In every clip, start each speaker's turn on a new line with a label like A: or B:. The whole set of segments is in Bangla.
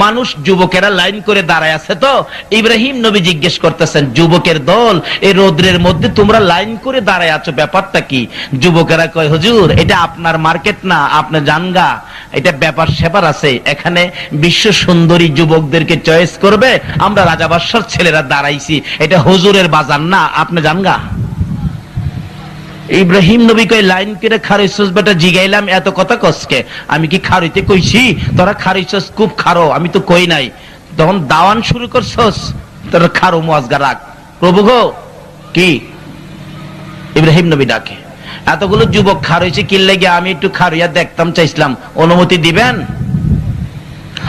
A: মানুষ যুবকেরা লাইন করে দাঁড়ায় আছে। তো ইব্রাহিম নবী জিজ্ঞেস করতেছেন, যুবকের দল এই রোদ্রের মধ্যে তোমরা লাইন করে দাঁড়ায় আছো, ব্যাপারটা কি? যুবকেরা কয়, হুজুর এটা আপনার মার্কেট না, আপনি জানগা, এটা ব্যাপার স্যাপার আছে, এখানে বিশ্ব সুন্দরী যুবকদেরকে চয়েস করবে, আমরা রাজা বাদশার ছেলেরা দাঁড়াইছি, এটা হুজুরের বাজার না, আপনি জানগা। ইব্রাহিম নবী কয়, লাইন করে খারইছস বেটা? জিগাইলাম এত কথা কসকে? আমি কি খারইতে কইছি? তোরা খারইছস খুব খারো, আমি তো কই নাই। তখন দাওয়ান শুরু করছস, তোর খারো মুয়াজগা রাখ। প্রভু গো, কি? ইব্রাহিম নবী ডাকে, এতগুলো যুবক খারইছে কি লাগে? আমি একটু খারইয়া দেখতাম চাইছিলাম, অনুমতি দিবেন?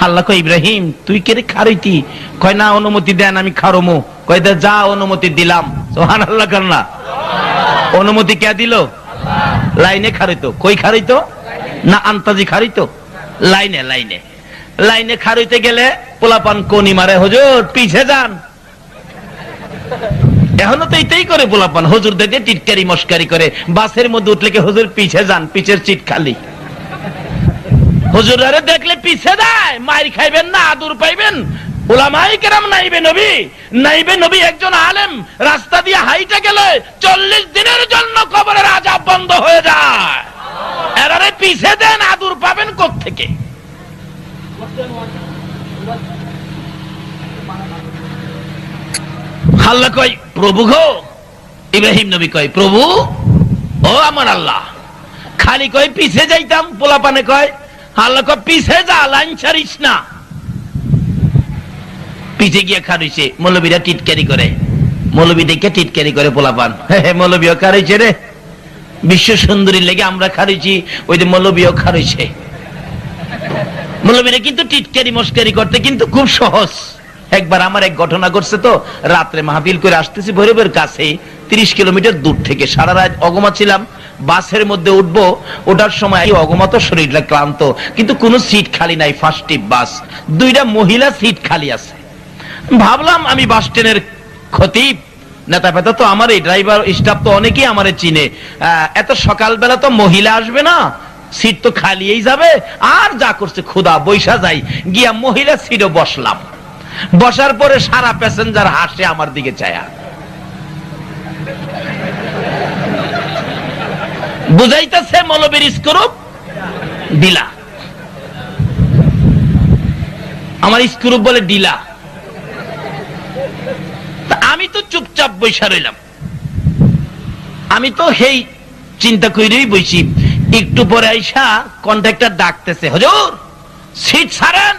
A: আল্লাহ কয়, ইব্রাহিম তুই কে রে খারইতি? কয় না, অনুমতি দেন, আমি খারমু। কয় দে, যা, অনুমতি দিলাম। সুবহানাল্লাহ কান্না। অনুমতি কে দিল? লাইনে খারিত। কই খারিত? না আন্তাজি খারিত? লাইনে লাইনে লাইনে খারিতে গেলে পোলাপান কোনি মারে, হুজুর পিছে যান। এখনো তো এইটাই করে পোলাপান, হুজুর দেখে টিটকারি মস্কারি করে। বাসের মধ্যে উঠলে কি হুজুর পিছে যান, পিছের সিট খালি। হুজুর আরে দেখলে পিছে যায়, মাইর খাইবেন না, আদর পাইবেন। উলামায়ে কেরাম নাইবে নবী, নাইবে নবী একজন আলেম রাস্তা দিয়ে হাইটে গেলে 40 দিনের জন্য কবরের আযাব বন্ধ হয়ে যায়। এরারে পিছে দেন, আদর পাবেন কোত্থেকে? আল্লাহ কয়, প্রভু গো। ইব্রাহিম নবী কয়, প্রভু ও আমার আল্লাহ। খালি কয় পিছে যাইতাম, পোলাপানে কয়, আল্লাহ কয় পিছে যা, লাইন ছাড়িস না। পিছে গিয়ে খারইছে, মৌলবীরা টিটকারি করে, মৌলবী দেখে টিটকারি করে পোলাপান, মৌলবীও খারইছে রে, বিশ্ব সুন্দরী লেগে আমরা খারইছি, ওই যে মৌলবীও খারইছে। মৌলবীরা কিন্তু টিটকারি মস্কারি করতে কিন্তু খুব সহজ। একবার আমার এক ঘটনা ঘটছে, তো রাত্রে মাহফিল করে আসতেছি ভৈরবের কাছে, 30 কিলোমিটার দূর থেকে। সারা রাত অগমা ছিলাম, বাসের মধ্যে উঠবো, ওঠার সময় অগমা, তো শরীরটা ক্লান্ত, কিন্তু কোনো সিট খালি নাই। ফার্স্ট টিপ বাস, 2টা মহিলা সিট খালি আছে। ভাবলাম আমি বাস স্ট্যান্ডের খতিব, নেতা পেতা তো আমার, এই ড্রাইভার স্টাফ তো অনেকেই আমারে চিনে, এত সকালবেলা তো মহিলা আসবে না, সিট তো খালিই যাবে। আর যা করছে খুদা, বৈশা যাই, গিয়া মহিলা সিটে বসলাম। বসার পরে সারা প্যাসেঞ্জার হাসে আমার দিকে চায়া, বুঝাইতেছে মৌলবীর স্ক্রুপ ডিলা। আমার স্ক্রুপ বলে ডিলা। আমি তো চুপচাপ বৈশা রইলাম। আমি তো সেই চিন্তা করেই বইছি। একটু পরে আইসা কন্ট্রাক্টর ডাকতেছে, হুজুর সিট ছাড়েন।